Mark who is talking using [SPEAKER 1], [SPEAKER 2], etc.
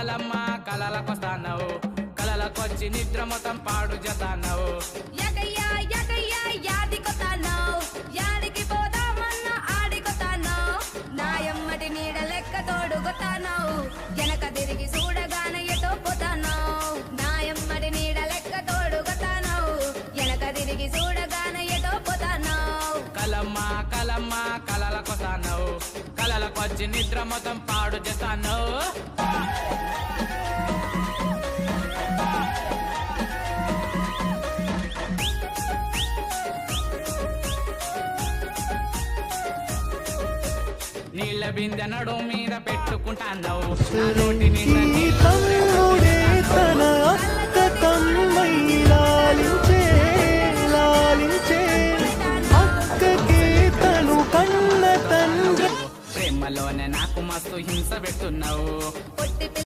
[SPEAKER 1] కలమ్మ కలలకొస్తానవు కలలకొచ్చి నిద్ర మొత్తం పాడు చేస్తానవు
[SPEAKER 2] యాదయ్యా యాదయ్యా యాదికొతానవ్ యాడికి పోదామన్న ఆడికొతానవ్ నాయమ్మటి నీడ లెక్క తోడుగొతానవ్ వెనక తిరిగి చూడగానే ఎటో పోతానవ్ నాయమ్మటి నీడ లెక్క తోడుగొతానవ్ వెనక తిరిగి చూడగానే ఎటో పోతానవ్
[SPEAKER 1] కలమ్మ కలమ్మ కలలకొస్తానవు కలలకొచ్చి నిద్ర మొత్తం పాడు చేస్తానవు నీళ్ళ బిందె నడు మీద పెట్టుకుంటానవు నా నోటి నిండా
[SPEAKER 3] ఈ తమ్ముడే తన అక్క తమ్మై లాలించే లాలించే అక్కకే తను కన్న తండ్రి
[SPEAKER 1] ప్రేమలోనే నాకు మస్తు హింస పెడుతున్నావు
[SPEAKER 2] పొట్టి